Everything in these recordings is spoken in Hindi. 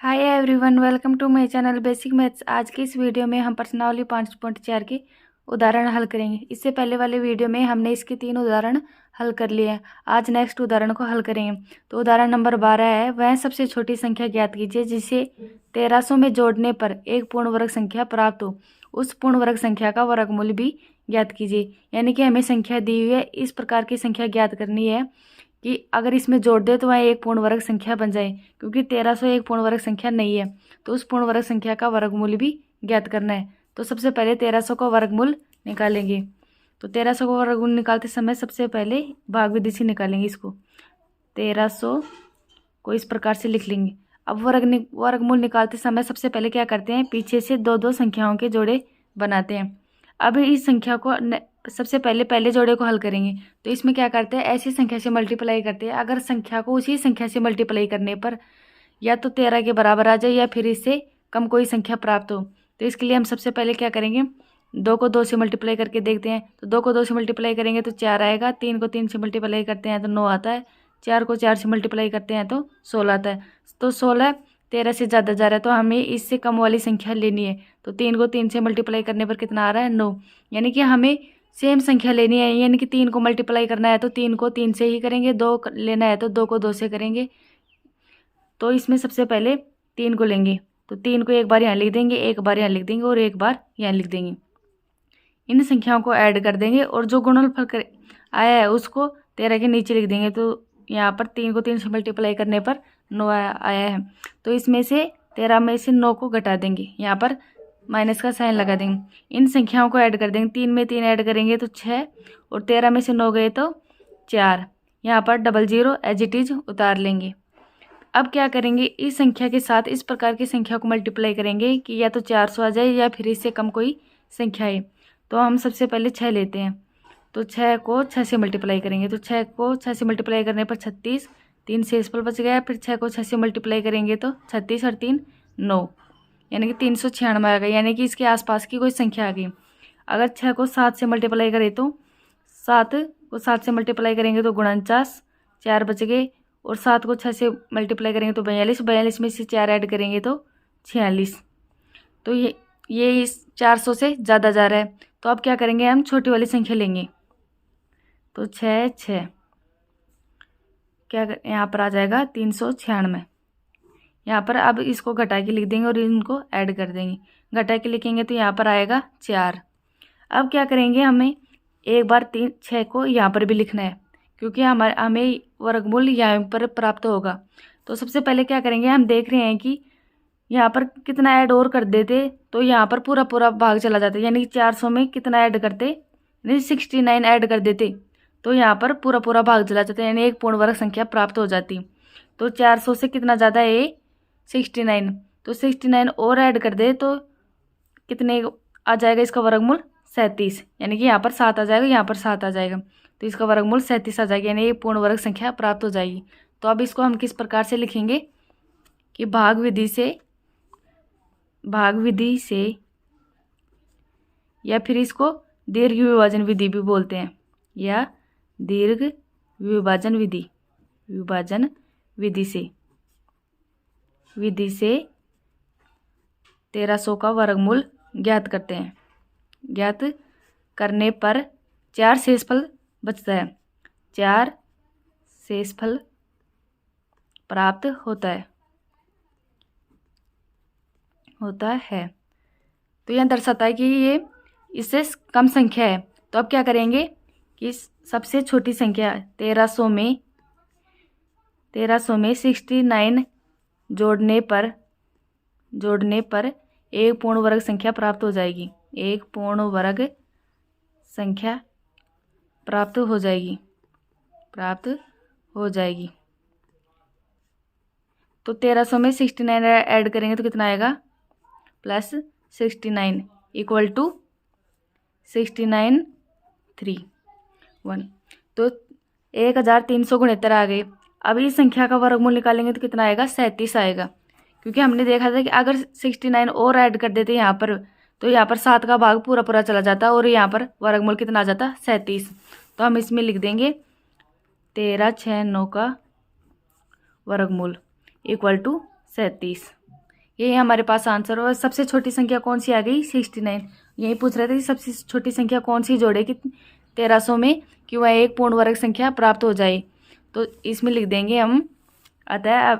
Hi everyone, welcome to my channel basic maths. आज की इस वीडियो में हम प्रश्नावली 5.4 के उदाहरण हल करेंगे। इससे पहले वाले वीडियो में हमने इसके 3 उदाहरण हल कर लिए हैं। आज नेक्स्ट उदाहरण को हल करेंगे। तो उदाहरण नंबर 12 है, वह सबसे छोटी संख्या ज्ञात कीजिए जिसे 1300 में जोड़ने पर एक पूर्ण वर्ग संख्या प्राप्त हो। उस पूर्ण वर्ग संख्या का वर्गमूल भी ज्ञात कीजिए। यानी कि हमें संख्या दी हुई है, इस प्रकार की संख्या ज्ञात करनी है कि अगर इसमें जोड़ दे तो वह एक पूर्ण वर्ग संख्या बन जाए। क्योंकि 1300 एक पूर्ण वर्ग संख्या नहीं है, तो उस पूर्ण वर्ग संख्या का वर्गमूल भी ज्ञात करना है। तो सबसे पहले 1300 का वर्गमूल निकालेंगे। तो 1300 का वर्गमूल निकालते समय सबसे पहले भाग विधि से निकालेंगे। इसको 1300 को इस प्रकार से लिख लेंगे। अब वर्गमूल निकालते समय सबसे पहले क्या करते हैं, पीछे से दो दो संख्याओं के जोड़े बनाते हैं। अब इस संख्या को सबसे पहले जोड़े को हल करेंगे। तो इसमें क्या करते हैं, ऐसी संख्या से मल्टीप्लाई करते हैं। अगर संख्या को उसी संख्या से मल्टीप्लाई करने पर या तो 13 के बराबर आ जाए या फिर इससे कम कोई संख्या प्राप्त हो, तो इसके लिए हम सबसे पहले क्या करेंगे, 2 को 2 से मल्टीप्लाई करके देखते हैं। तो 2 को 2 से मल्टीप्लाई करेंगे तो 4 आएगा, 3 को 3 से मल्टीप्लाई करते हैं तो 9 आता है, 4 को 4 से मल्टीप्लाई करते हैं तो 16 आता है। तो 16 13 से ज़्यादा जा रहा है, तो हमें इससे कम वाली संख्या लेनी है। तो 3 को 3 से मल्टीप्लाई करने पर कितना आ रहा है, 9। यानी कि हमें सेम संख्या लेनी है। यानी कि 3 को मल्टीप्लाई करना है तो 3 को 3 से ही करेंगे, 2 लेना है तो 2 को 2 से करेंगे। तो इसमें सबसे पहले 3 को लेंगे। तो 3 को एक बार यहाँ लिख देंगे, एक बार यहाँ लिख देंगे और एक बार यहाँ लिख देंगे। इन संख्याओं को ऐड कर देंगे और जो गुणनफल आया है उसको 13 के नीचे लिख देंगे। तो यहाँ पर 3 को 3 से मल्टीप्लाई करने पर 9 आया है। तो इसमें से 13 में से 9 को घटा देंगे, यहाँ पर माइनस का साइन लगा देंगे। इन संख्याओं को ऐड कर देंगे। 3 में 3 ऐड करेंगे तो 6 और 13 में से 9 गए तो 4। यहाँ पर double zero as it is उतार लेंगे। अब क्या करेंगे, इस संख्या के साथ इस प्रकार की संख्या को मल्टीप्लाई करेंगे कि या तो 400 आ जाए या फिर इससे कम कोई संख्या है। तो हम सबसे पहले 6 लेते हैं। तो 6 को 6 से मल्टीप्लाई करेंगे। तो 6 को 6 से मल्टीप्लाई करने पर 36, 3 शेषफल बच गया। फिर 6 को 6 से मल्टीप्लाई करेंगे तो 36 और 3 9, यानी कि 396 आ गया। यानी कि इसके आसपास की कोई संख्या आ गई। अगर 6 को 7 से मल्टीप्लाई करें तो 7 को 7 से मल्टीप्लाई करेंगे तो 49, 4 बच गए। और 7 को 6 से मल्टीप्लाई करेंगे तो 42, 42 में से 4 ऐड करेंगे तो 46। तो ये इस 400 से ज़्यादा जा रहा है। तो अब क्या करेंगे, हम छोटी वाली संख्या लेंगे। तो 6 6 क्या यहाँ पर आ जाएगा 396। यहाँ पर अब इसको घटा के लिख देंगे और इनको ऐड कर देंगे। घटा के लिखेंगे तो यहाँ पर आएगा 4। अब क्या करेंगे, हमें एक बार 6 को यहाँ पर भी लिखना है क्योंकि हमें वर्गमूल यहाँ पर प्राप्त होगा। तो सबसे पहले क्या करेंगे, हम देख रहे हैं कि यहाँ पर कितना ऐड और कर देते तो यहाँ पर पूरा पूरा भाग चला जाता। यानी कि 400 में कितना ऐड करते, यानी 69 ऐड कर देते तो यहाँ पर पूरा पूरा भाग चला जाता, यानी एक पूर्ण वर्ग संख्या प्राप्त हो जाती। तो 400 से कितना ज़्यादा है, 69। तो 69 और ऐड कर दे तो कितने आ जाएगा, इसका वर्गमूल 37। यानी कि यहाँ पर 7 आ जाएगा, यहाँ पर 7 आ जाएगा। तो इसका वर्गमूल 37 आ जाएगा, यानी ये पूर्ण वर्ग संख्या प्राप्त हो जाएगी। तो अब इसको हम किस प्रकार से लिखेंगे कि भाग विधि से या फिर इसको दीर्घ विभाजन विधि भी बोलते हैं, या दीर्घ विभाजन विधि से 1300 का वर्गमूल ज्ञात करते हैं। ज्ञात करने पर 4 शेषफल बचता है, 4 शेषफल प्राप्त होता है। तो यह दर्शाता है कि ये इससे कम संख्या है। तो अब क्या करेंगे कि सबसे छोटी संख्या 1300 में 69 जोड़ने पर एक पूर्ण वर्ग संख्या प्राप्त हो जाएगी। एक पूर्ण वर्ग संख्या प्राप्त हो जाएगी। तो 1300 में 69 ऐड करेंगे तो कितना आएगा, प्लस 69 इक्वल टू 69 3 1। तो 1369 आ गए। अब इस संख्या का वर्गमूल निकालेंगे तो कितना आएगा, 37 आएगा। क्योंकि हमने देखा था कि अगर 69 और ऐड कर देते यहाँ पर तो यहाँ पर 7 का भाग पूरा पूरा चला जाता और यहाँ पर वर्गमूल कितना आ जाता, 37। तो हम इसमें लिख देंगे 13 6 9 का वर्गमूल इक्वल टू 37। यही हमारे पास आंसर। और सबसे छोटी संख्या कौन सी आ गई? 69। यही पूछ रहे थे कि सबसे छोटी संख्या कौन सी जोड़े कि 1300 में कि वह एक पूर्ण वर्ग संख्या प्राप्त हो जाए। तो इसमें लिख देंगे हम, अतः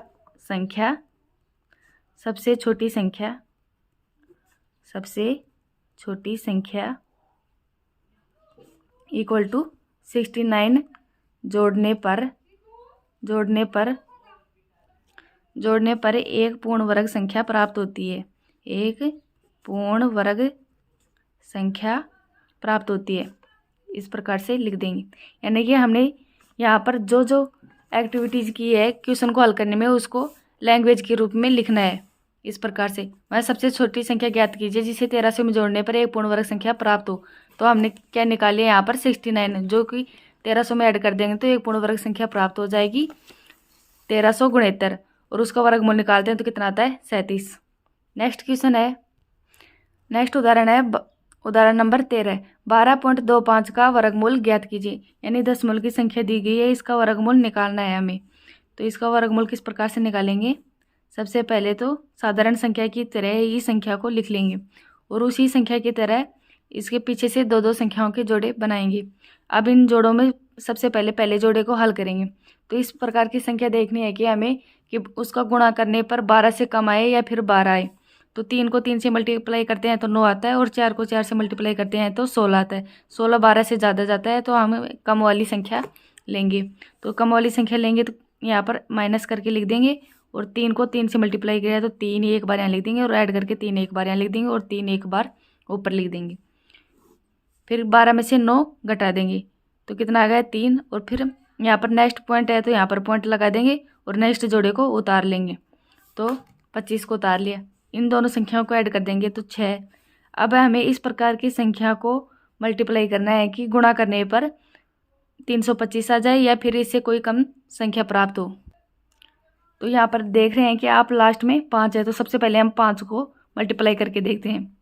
संख्या सबसे छोटी संख्या इक्वल टू 69 जोड़ने पर एक पूर्ण वर्ग संख्या प्राप्त होती है। एक पूर्ण वर्ग संख्या प्राप्त होती है, इस प्रकार से लिख देंगे। यानी कि हमने यहाँ पर जो जो एक्टिविटीज़ की है क्वेश्चन को हल करने में, उसको लैंग्वेज के रूप में लिखना है इस प्रकार से। वह सबसे छोटी संख्या ज्ञात कीजिए जिसे 1300 में जोड़ने पर एक पूर्ण वर्ग संख्या प्राप्त हो। तो हमने क्या निकाली है यहाँ पर? 69, जो कि 1300 में ऐड कर देंगे तो एक पूर्ण वर्ग संख्या प्राप्त हो जाएगी 1300 गुणेत्तर, और उसका वर्गमूल निकालते हैं तो कितना आता है? 37। नेक्स्ट क्वेश्चन है, नेक्स्ट उदाहरण है उदाहरण नंबर 13। 12.25 का वर्गमूल ज्ञात कीजिए। यानी दशमलव की संख्या दी गई है, इसका वर्गमूल निकालना है हमें। तो इसका वर्गमूल किस प्रकार से निकालेंगे? सबसे पहले तो साधारण संख्या की तरह ही संख्या को लिख लेंगे, और उसी संख्या की तरह इसके पीछे से दो दो संख्याओं के जोड़े बनाएंगे। अब इन जोड़ों में सबसे पहले जोड़े को हल करेंगे। तो इस प्रकार की संख्या देखनी है कि हमें कि उसका गुणा करने पर 12 से कम आए या फिर 12 आए। तो 3 को 3 से मल्टीप्लाई करते हैं तो 9 आता है, और 4 को 4 से मल्टीप्लाई करते हैं तो 16 आता है। 16 12 से ज़्यादा जाता है तो हम कम वाली संख्या लेंगे। तो कम वाली संख्या लेंगे तो यहाँ पर माइनस करके लिख देंगे, और 3 को 3 से मल्टीप्लाई किया तो 3 एक बार यहाँ लिख देंगे, और ऐड करके 3 एक बार यहाँ लिख देंगे, और 3 एक बार ऊपर लिख देंगे। फिर 12 में से 9 घटा देंगे तो कितना आ गया? 3। और फिर यहाँ पर नेक्स्ट पॉइंट है तो यहाँ पर पॉइंट लगा देंगे, और नेक्स्ट जोड़े को उतार लेंगे। तो 25 को उतार लिया, इन दोनों संख्याओं को ऐड कर देंगे तो 6। अब हमें इस प्रकार की संख्या को मल्टीप्लाई करना है कि गुणा करने पर 325 आ जाए या फिर इससे कोई कम संख्या प्राप्त हो। तो यहाँ पर देख रहे हैं कि आप लास्ट में 5 है, तो सबसे पहले हम 5 को मल्टीप्लाई करके देखते हैं।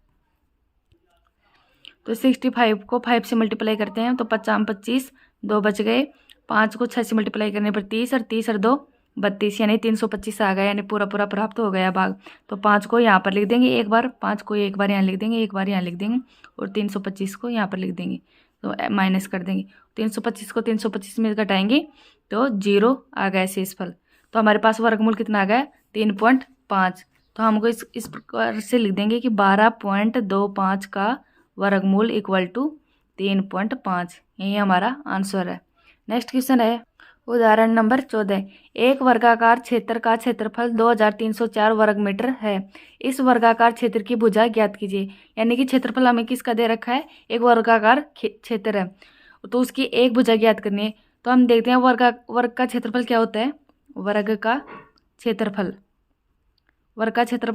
तो 65 को 5 से मल्टीप्लाई करते हैं तो 50 25, 2 बच गए। 5 को 6 से मल्टीप्लाई करने पर 30, और 30 और 2 32, यानी 325 आ गया, यानी पूरा प्राप्त हो गया भाग। तो 5 को यहाँ पर लिख देंगे एक बार, 5 को एक बार यहाँ लिख देंगे, एक बार यहाँ लिख देंगे, और 325 को यहाँ पर लिख देंगे। तो माइनस कर देंगे। 325 को 325 में घटाएंगे तो 0 आ गया शेषफल। तो हमारे पास वर्गमूल कितना आ गया? 3.5। तो हमको इस प्रकार से लिख देंगे कि 12.25 का वर्गमूल इक्वल टू 3.5। यही हमारा आंसर है। नेक्स्ट क्वेश्चन है उदाहरण नंबर 14। एक वर्गाकार क्षेत्र का क्षेत्रफल 2304 वर्ग मीटर है। इस वर्गाकार क्षेत्र की भुजा ज्ञात कीजिए। यानी कि क्षेत्रफल हमें किसका दे रखा है? एक वर्गाकार क्षेत्र है, तो उसकी एक भुजा ज्ञात करनी है। तो हम देखते हैं वर्ग का क्षेत्रफल क्या होता है। वर्ग का क्षेत्रफल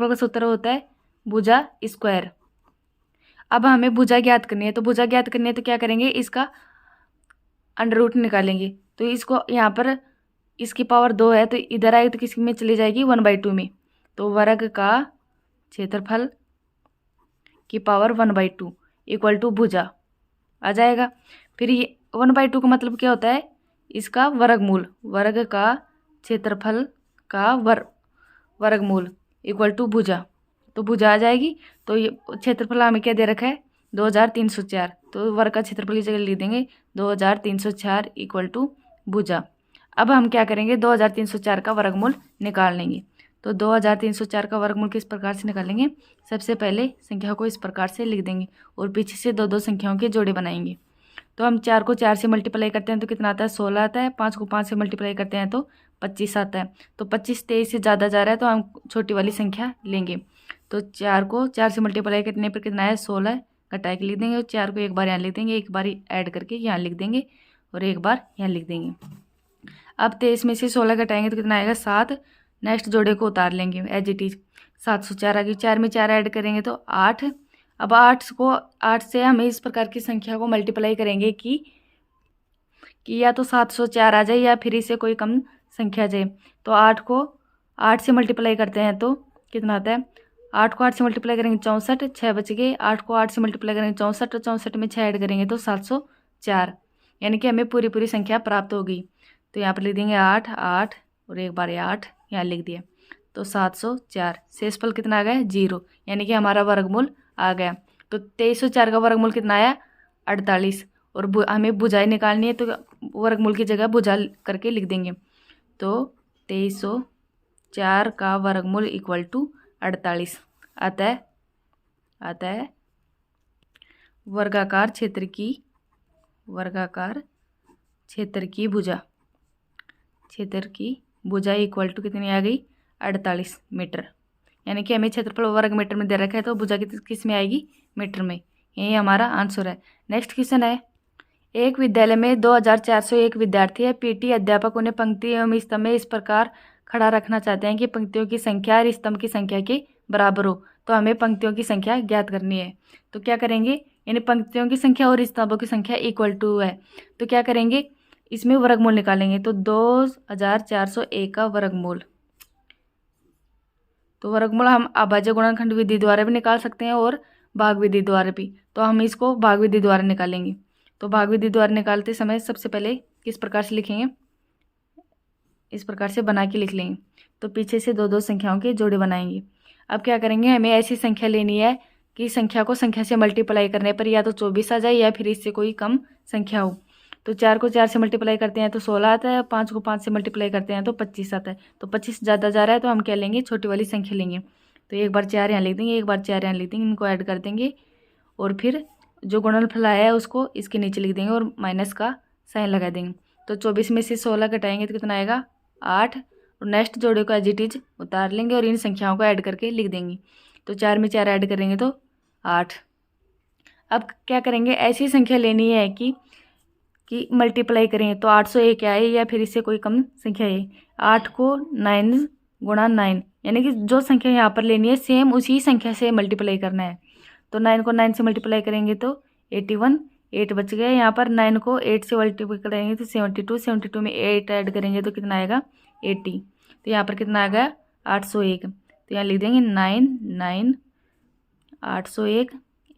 का सूत्र होता है भुजा स्क्वायर। अब हमें भुजा ज्ञात करनी है, तो भुजा ज्ञात करनी है तो क्या करेंगे? इसका अंडर रूट निकालेंगे। तो इसको यहाँ पर इसकी पावर 2 है तो इधर आएगी तो किसी में चली जाएगी 1/2 में। तो वर्ग का क्षेत्रफल की पावर 1/2 इक्वल टू भुजा आ जाएगा। फिर ये 1/2 का मतलब क्या होता है? इसका वर्गमूल। वर्ग का क्षेत्रफल का वर्गमूल इक्वल टू भुजा, तो भुजा आ जाएगी। तो ये क्षेत्रफल हमें क्या दे रखा है? 2304। तो वर्ग का क्षेत्रफल की जगह लिख देंगे 2304 इक्वल टू भुजा। अब हम क्या करेंगे? 2304 का वर्गमूल निकाल लेंगे। तो 2304 का वर्गमूल किस प्रकार से निकालेंगे? सबसे पहले संख्या को इस प्रकार से लिख देंगे, और पीछे से दो दो संख्याओं के जोड़े बनाएंगे। तो हम 4 को 4 से मल्टीप्लाई करते हैं तो कितना आता है? 16 आता है। 5 को 5 से मल्टीप्लाई करते हैं तो 25 आता है। तो 25 23 से ज़्यादा जा रहा है तो हम छोटी वाली संख्या लेंगे। तो 4 को 4 से मल्टीप्लाई करने पर कितना है? 16 घटा के लिख देंगे, और 4 को एक बार यहाँ लिख देंगे, एक बार ऐड करके यहाँ लिख देंगे, और एक बार यहाँ लिख देंगे। अब 23 में से 16 घटाएंगे तो कितना आएगा? 7। नेक्स्ट जोड़े को उतार लेंगे एज इट इज। 704 आ गई। 4 में 4 ऐड करेंगे तो 8। अब 8 से हमें इस प्रकार की संख्या को मल्टीप्लाई करेंगे कि या तो 704 आ जाए या फिर इससे कोई कम संख्या जाए। तो 8 को 8 से मल्टीप्लाई करते हैं तो कितना आता है? 8 को 8 से मल्टीप्लाई करेंगे 64, 6 बच गए। 8 को 8 से मल्टीप्लाई करेंगे 64, 64 में 6 ऐड करेंगे तो 704, यानी कि हमें पूरी संख्या प्राप्त होगी। तो यहाँ पर लिख देंगे 8 8, और एक बार 8 यहाँ लिख दिया। तो 704। शेषफल कितना आ गया 0, यानी कि हमारा वर्गमूल आ गया। तो 2304 का वर्गमूल कितना आया 48। और हमें भुजाएं निकालनी है तो वर्गमूल की जगह भुजा करके लिख देंगे। तो 2304 का वर्गमूल इक्वल टू 48। अतः वर्गाकार क्षेत्र की भुजा इक्वल टू कितनी आ गई 48 मीटर। यानी कि हमें क्षेत्रफल वर्ग मीटर में दे रखा है तो भुजा किस में आएगी मीटर में। यही हमारा आंसर है। नेक्स्ट क्वेश्चन है, एक विद्यालय में 2401 विद्यार्थी है। पीटी अध्यापक उन्हें पंक्ति एवं स्तंभ में इस प्रकार खड़ा रखना चाहते हैं कि पंक्तियों की संख्या और स्तंभ की संख्या के बराबर हो। तो हमें पंक्तियों की संख्या ज्ञात करनी है। तो क्या करेंगे, यानी पंक्तियों की संख्या और स्तंभों की संख्या इक्वल टू है। तो क्या करेंगे, इसमें वर्गमूल निकालेंगे। तो 2401 का वर्गमूल, तो वर्गमूल हम अभाज्य गुणनखंड विधि द्वारा भी निकाल सकते हैं और भाग विधि द्वारा भी। तो हम इसको भाग विधि द्वारा निकालेंगे। तो भाग विधि द्वारा निकालते समय सबसे पहले किस प्रकार से लिखेंगे, इस प्रकार से बना के लिख लेंगे। तो पीछे से दो संख्याओं के जोड़े बनाएंगे। अब क्या करेंगे, हमें ऐसी संख्या लेनी है कि संख्या को संख्या से मल्टीप्लाई करने पर या तो 24 आ जाए या फिर इससे कोई कम संख्या हो। तो 4 को 4 से मल्टीप्लाई करते हैं तो 16 आता है, 5 को 5 से मल्टीप्लाई करते हैं तो 25 आता है। तो 25 ज़्यादा जा रहा है तो हम क्या लेंगे, छोटी वाली संख्या लेंगे। तो एक बार 4 यहाँ लिख देंगे, एक बार 4 यहाँ लिख देंगे, इनको ऐड कर देंगे और फिर जो गुणनफल आया है उसको इसके नीचे लिख देंगे और माइनस का साइन लगा देंगे। तो 24 में से 16 घटाएंगे तो कितना आएगा 8। और नेक्स्ट जोड़े को एज इट इज उतार लेंगे और इन संख्याओं को ऐड करके लिख देंगे। तो 4 में 4 ऐड करेंगे तो 8। अब क्या करेंगे, ऐसी संख्या लेनी है कि मल्टीप्लाई करें तो 801 आए या फिर इससे कोई कम संख्या है। 8 को 9 गुणा 9, यानी कि जो संख्या यहाँ पर लेनी है सेम उसी संख्या से मल्टीप्लाई करना है। तो 9 को 9 से मल्टीप्लाई करेंगे तो 81, 8 बच गया। यहाँ पर 9 को 8 से मल्टीप्लाई करेंगे तो 72, 72 में 8 ऐड करेंगे तो कितना आएगा 80। तो यहाँ पर कितना आ गया 801। तो यहाँ लिख देंगे 9 801,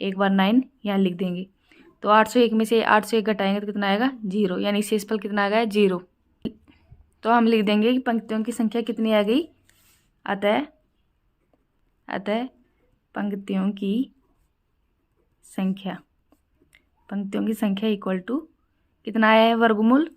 एक बार 9 यहाँ लिख देंगे। तो 801 में से 801 घटाएंगे तो कितना आएगा 0, यानी शेषफल कितना आ गया 0। तो हम लिख देंगे कि पंक्तियों की संख्या कितनी आ गई, अतः पंक्तियों की संख्या इक्वल टू कितना आया है वर्गमूल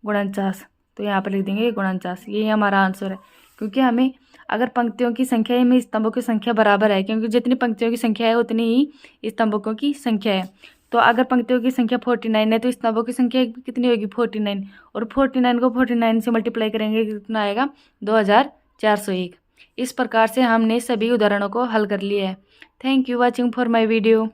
49। तो यहाँ पर लिख देंगे 49। यही हमारा आंसर है, क्योंकि हमें अगर पंक्तियों की संख्या में स्तंभों की संख्या बराबर है, क्योंकि जितनी पंक्तियों की संख्या है उतनी ही स्तंभों की संख्या है। तो अगर पंक्तियों की संख्या 49 है तो स्तंभों की संख्या कितनी होगी 49, और 49 को 49 से मल्टीप्लाई करेंगे कितना आएगा 2401। इस प्रकार से हमने सभी उदाहरणों को हल कर लिया है। Thank you watching for my video.